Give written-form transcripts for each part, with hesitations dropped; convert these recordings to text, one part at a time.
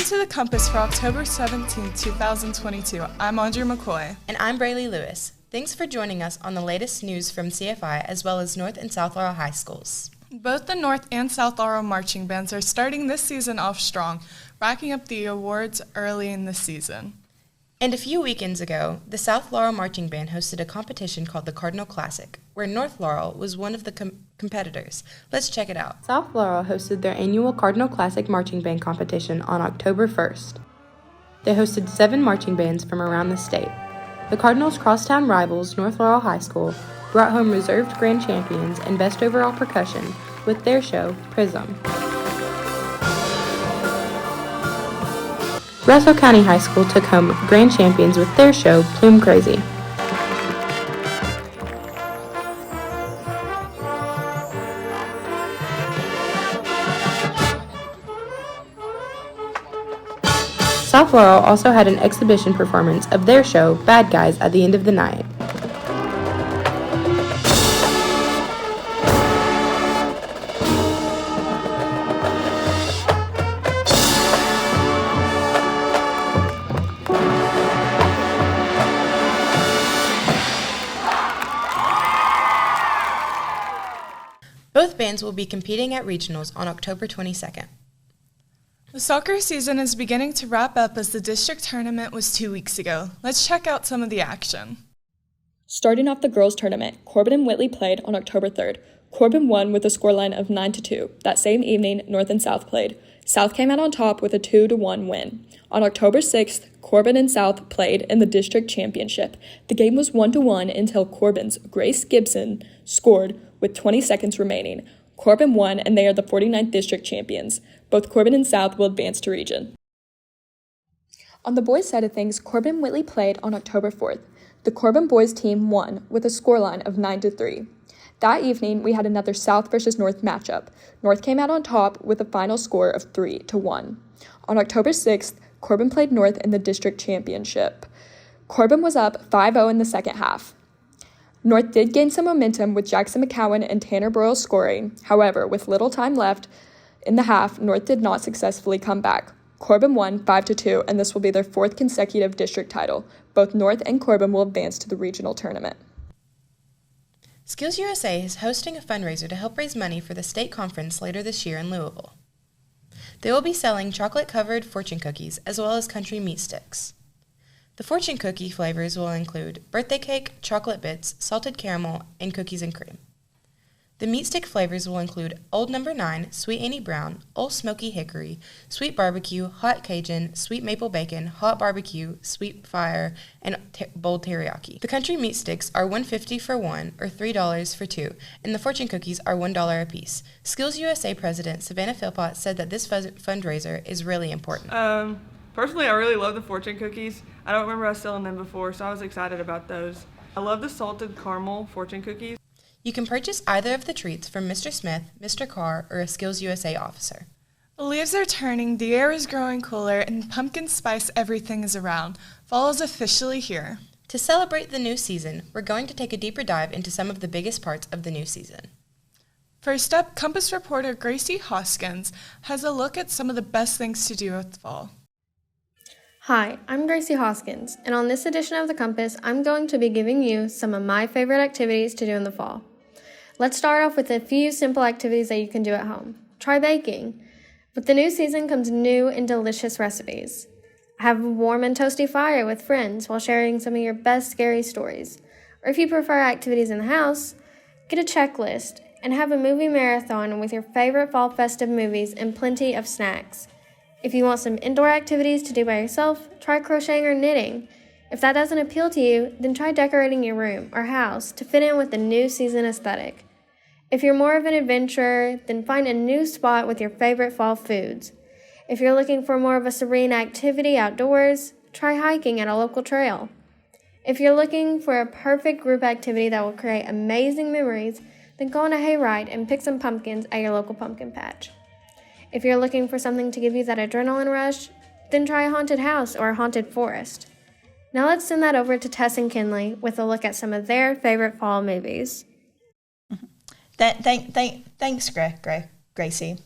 to The Compass for October 17, 2022. I'm Audrey McCoy. And I'm Braylee Lewis. Thanks for joining us on the latest news from CFI as well as North and South Laurel High Schools. Both the North and South Laurel marching bands are starting this season off strong, racking up the awards early in the season. And a few weekends ago, the South Laurel Marching Band hosted a competition called the Cardinal Classic, where North Laurel was one of the competitors. Let's check it out. South Laurel hosted their annual Cardinal Classic Marching Band competition on October 1st. They hosted 7 marching bands from around the state. The Cardinals' crosstown rivals, North Laurel High School, brought home reserved grand champions and best overall percussion with their show, Prism. Russell County High School took home grand champions with their show, Plume Crazy. South Laurel also had an exhibition performance of their show, Bad Guys, at the end of the night. Both bands will be competing at regionals on October 22nd. The soccer season is beginning to wrap up as the district tournament was 2 weeks ago. Let's check out some of the action. Starting off the girls' tournament, Corbin and Whitley played on October 3rd. Corbin won with a scoreline of 9-2. That same evening, North and South played. South came out on top with a 2-1 win. On October 6th, Corbin and South played in the district championship. The game was 1-1 until Corbin's Grace Gibson scored with 20 seconds remaining. Corbin won, and they are the 49th district champions. Both Corbin and South will advance to region. On the boys' side of things, Corbin and Whitley played on October 4th. The Corbin boys team won with a scoreline of 9-3. That evening, we had another South versus North matchup. North came out on top with a final score of 3-1. On October 6th, Corbin played North in the district championship. Corbin was up 5-0 in the second half. North did gain some momentum with Jackson McCowan and Tanner Broyle scoring. However, with little time left in the half, North did not successfully come back. Corbin won 5-2, and this will be their 4th consecutive district title. Both North and Corbin will advance to the regional tournament. Skillsusa is hosting a fundraiser to help raise money for the state conference later this year in Louisville. They will be selling chocolate-covered fortune cookies as well as country meat sticks. The fortune cookie flavors will include birthday cake, chocolate bits, salted caramel, and cookies and cream. The meat stick flavors will include Old No. 9, Sweet Annie Brown, Old Smoky Hickory, Sweet Barbecue, Hot Cajun, Sweet Maple Bacon, Hot Barbecue, Sweet Fire, and Bold Teriyaki. The country meat sticks are $1.50 for one or $3 for two, and the fortune cookies are $1 a piece. Skillsusa President Savannah Philpott said that this fundraiser is really important. Personally, I really love the fortune cookies. I don't remember us selling them before, so I was excited about those. I love the salted caramel fortune cookies. You can purchase either of the treats from Mr. Smith, Mr. Carr, or a Skillsusa officer. The leaves are turning, the air is growing cooler, and pumpkin spice everything is around. Fall is officially here. To celebrate the new season, we're going to take a deeper dive into some of the biggest parts of the new season. First up, Compass reporter Gracie Hoskins has a look at some of the best things to do with fall. Hi, I'm Gracie Hoskins, and on this edition of The Compass, I'm going to be giving you some of my favorite activities to do in the fall. Let's start off with a few simple activities that you can do at home. Try baking. With the new season comes new and delicious recipes. Have a warm and toasty fire with friends while sharing some of your best scary stories. Or if you prefer activities in the house, get a checklist and have a movie marathon with your favorite fall festive movies and plenty of snacks. If you want some indoor activities to do by yourself, try crocheting or knitting. If that doesn't appeal to you, then try decorating your room or house to fit in with the new season aesthetic. If you're more of an adventurer, then find a new spot with your favorite fall foods. If you're looking for more of a serene activity outdoors, try hiking at a local trail. If you're looking for a perfect group activity that will create amazing memories, then go on a hayride and pick some pumpkins at your local pumpkin patch. If you're looking for something to give you that adrenaline rush, then try a haunted house or a haunted forest. Now let's send that over to Tess and Kinley with a look at some of their favorite fall movies. Thanks, Gracie.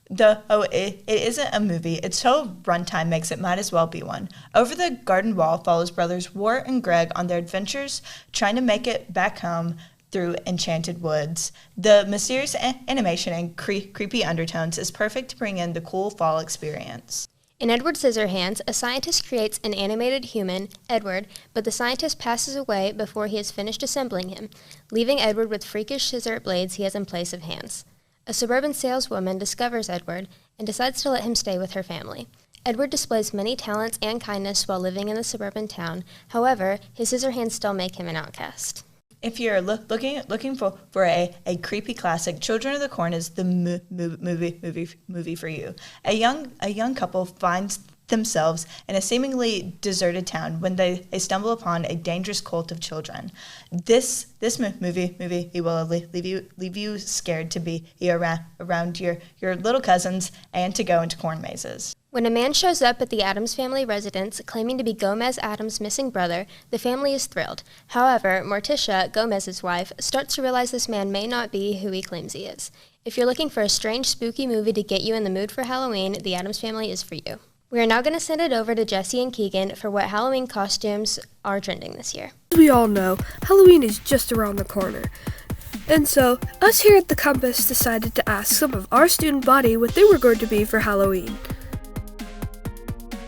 Though it isn't a movie, its total runtime makes it might as well be one. Over the Garden Wall follows brothers Wart and Greg on their adventures trying to make it back home through enchanted woods. The mysterious animation and creepy undertones is perfect to bring in the cool fall experience. In Edward Scissorhands, a scientist creates an animated human, Edward, but the scientist passes away before he has finished assembling him, leaving Edward with freakish scissor blades he has in place of hands. A suburban saleswoman discovers Edward and decides to let him stay with her family. Edward displays many talents and kindness while living in the suburban town. However, his scissor hands still make him an outcast. If you're looking for a creepy classic, Children of the Corn is the movie for you. A young couple finds themselves in a seemingly deserted town when they stumble upon a dangerous cult of children. This movie will leave you scared to be around your little cousins and to go into corn mazes. When a man shows up at the Addams family residence claiming to be Gomez Addams' missing brother, the family is thrilled. However, Morticia, Gomez's wife, starts to realize this man may not be who he claims he is. If you're looking for a strange, spooky movie to get you in the mood for Halloween, The Addams Family is for you. We are now going to send it over to Jesse and Keegan for what Halloween costumes are trending this year. As we all know, Halloween is just around the corner. And so, us here at the Compass decided to ask some of our student body what they were going to be for Halloween.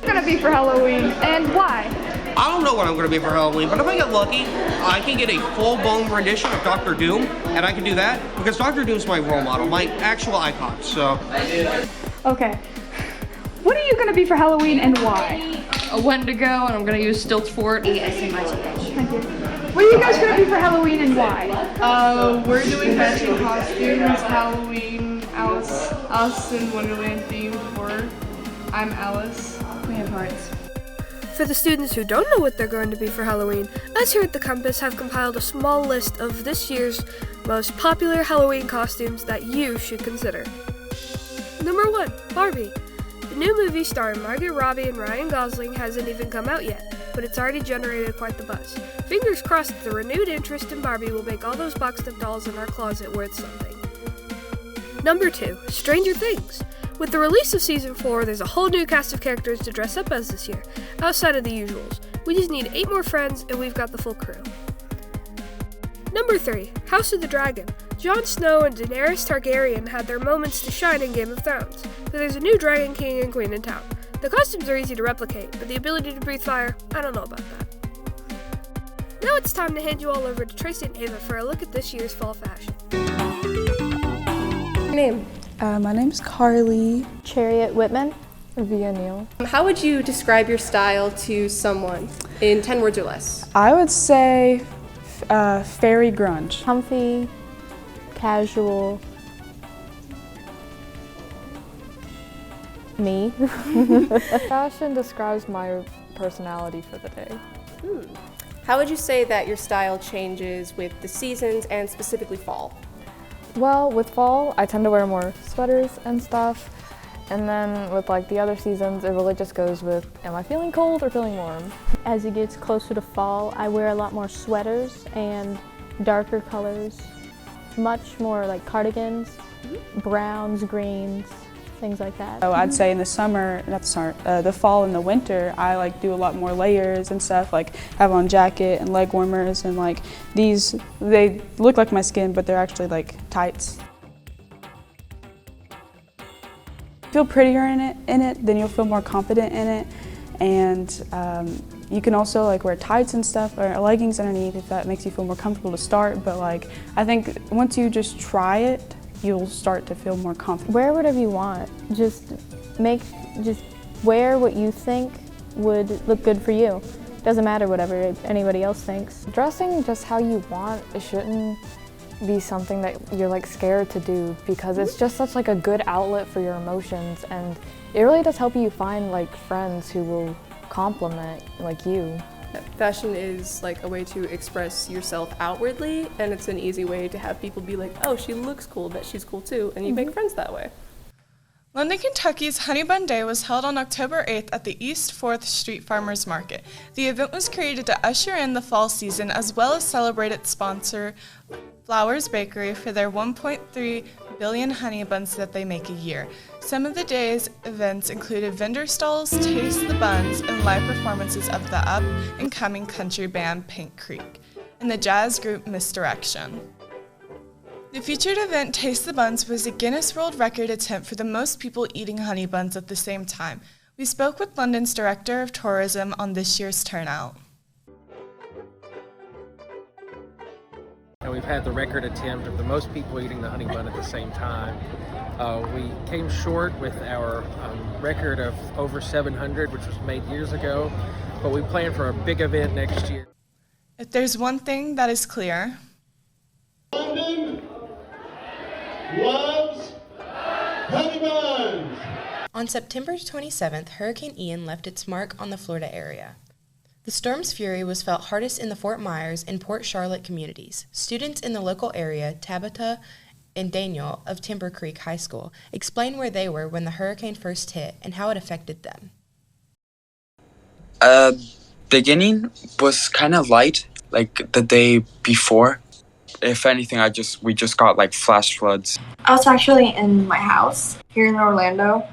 Going to be for Halloween, and why? I don't know what I'm going to be for Halloween, but if I get lucky, I can get a full-blown rendition of Dr. Doom, and I can do that because Dr. Doom's my role model, my actual icon, so. Okay. What are you going to be for Halloween, and why? A Wendigo, and I'm going to use stilts for it. Thank you. What are you guys going to be for Halloween, and why? We're doing matching costumes, Halloween, Alice in Wonderland themed horror. I'm Alice. We have hearts. For the students who don't know what they're going to be for Halloween, us here at the Compass have compiled a small list of this year's most popular Halloween costumes that you should consider. Number 1, Barbie. The new movie starring Margot Robbie and Ryan Gosling hasn't even come out yet, but it's already generated quite the buzz. Fingers crossed that the renewed interest in Barbie will make all those boxed up dolls in our closet worth something. Number 2, Stranger Things. With the release of Season 4, there's a whole new cast of characters to dress up as this year, outside of the usuals. We just need 8 more friends, and we've got the full crew. Number 3, House of the Dragon. Jon Snow and Daenerys Targaryen had their moments to shine in Game of Thrones, but there's a new Dragon King and Queen in town. The costumes are easy to replicate, but the ability to breathe fire, I don't know about that. Now it's time to hand you all over to Tracy and Ava for a look at this year's fall fashion. Name? My name's Carly. Chariot Whitman. Via Neal. How would you describe your style to someone in 10 words or less? I would say fairy grunge. Comfy, casual, me. Fashion describes my personality for the day. How would you say that your style changes with the seasons and specifically fall? Well, with fall, I tend to wear more sweaters and stuff. And then with like the other seasons, it really just goes with, am I feeling cold or feeling warm? As it gets closer to fall, I wear a lot more sweaters and darker colors, much more like cardigans, browns, greens, things like that. So I'd say in the summer, the fall and the winter, I like do a lot more layers and stuff, like have on jacket and leg warmers, and like these, they look like my skin, but they're actually like tights. Feel prettier in it, then you'll feel more confident in it, and you can also like wear tights and stuff or leggings underneath if that makes you feel more comfortable to start. But like I think once you just try it, you'll start to feel more confident. Wear whatever you want. Just wear what you think would look good for you. Doesn't matter whatever anybody else thinks. Dressing just how you want, it shouldn't be something that you're like scared to do, because it's just such like a good outlet for your emotions, and it really does help you find like friends who will compliment like you. Fashion is like a way to express yourself outwardly, and it's an easy way to have people be like, oh, she looks cool, that she's cool too, and you make friends that way. London, Kentucky's Honey Bun Day was held on October 8th at the East 4th Street Farmers Market. The event was created to usher in the fall season as well as celebrate its sponsor, Flowers Bakery, for their 1.3 billion honey buns that they make a year. Some of the day's events included vendor stalls, taste the buns, and live performances of the up-and-coming country band Pink Creek and the jazz group Misdirection. The featured event, Taste the Buns, was a Guinness World Record attempt for the most people eating honey buns at the same time. We spoke with London's Director of Tourism on this year's turnout. And we've had the record attempt of the most people eating the honey bun at the same time. We came short with our record of over 700, which was made years ago, but we plan for a big event next year. If there's one thing that is clear, London loves honey buns. On September 27th, Hurricane Ian left its mark on the Florida area. The storm's fury was felt hardest in the Fort Myers and Port Charlotte communities. Students in the local area, Tabitha and Daniel of Timber Creek High School, explained where they were when the hurricane first hit and how it affected them. Beginning was kind of light, like the day before. If anything, we just got like flash floods. I was actually in my house here in Orlando.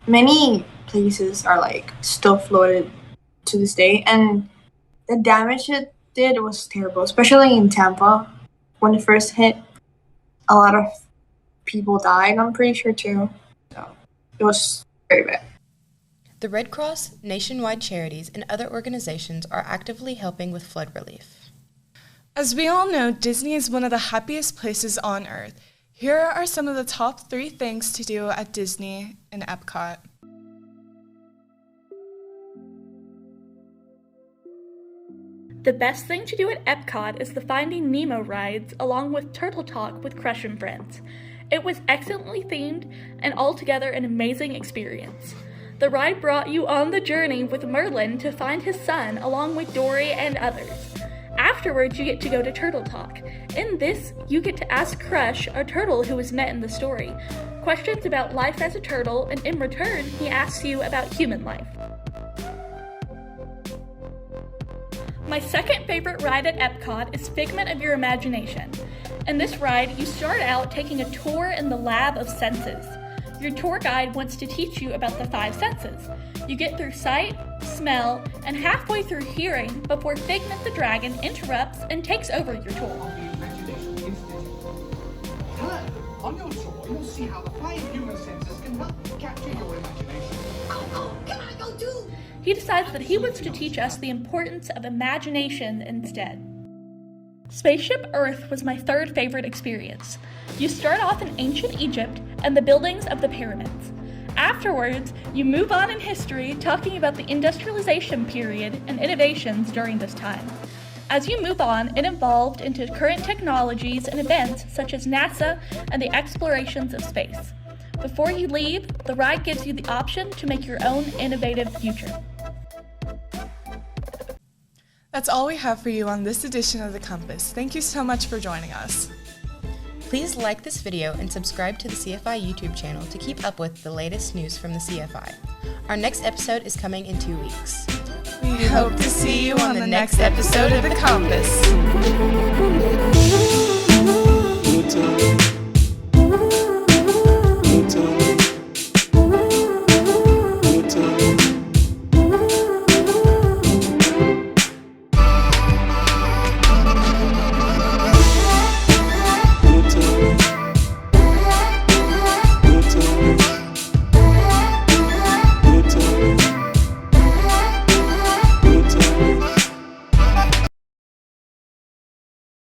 Many places are like still flooded to this day, and the damage it did was terrible, especially in Tampa. When it first hit, a lot of people died, I'm pretty sure too. So it was very bad. The Red Cross, nationwide charities, and other organizations are actively helping with flood relief. As we all know, Disney is one of the happiest places on earth. Here are some of the top 3 things to do at Disney and Epcot. The best thing to do at Epcot is the Finding Nemo rides, along with Turtle Talk with Crush and Friends. It was excellently themed and altogether an amazing experience. The ride brought you on the journey with Merlin to find his son, along with Dory and others. Afterwards, you get to go to Turtle Talk. In this, you get to ask Crush, a turtle who was met in the story, questions about life as a turtle, and in return, he asks you about human life. My second favorite ride at Epcot is Figment of Your Imagination. In this ride, you start out taking a tour in the Lab of Senses. Your tour guide wants to teach you about the 5 senses. You get through sight, smell, and halfway through hearing before Figment the Dragon interrupts and takes over your tour. On your tour, you'll see how the 5 human senses can help capture your imagination. Oh, can I go too? He decides that he wants to teach us the importance of imagination instead. Spaceship Earth was my third favorite experience. You start off in ancient Egypt and the buildings of the pyramids. Afterwards, you move on in history, talking about the industrialization period and innovations during this time. As you move on, it evolved into current technologies and events such as NASA and the explorations of space. Before you leave, the ride gives you the option to make your own innovative future. That's all we have for you on this edition of The Compass. Thank you so much for joining us. Please like this video and subscribe to the CFI YouTube channel to keep up with the latest news from the CFI. Our next episode is coming in 2 weeks. We hope to see you on the next episode of The Compass.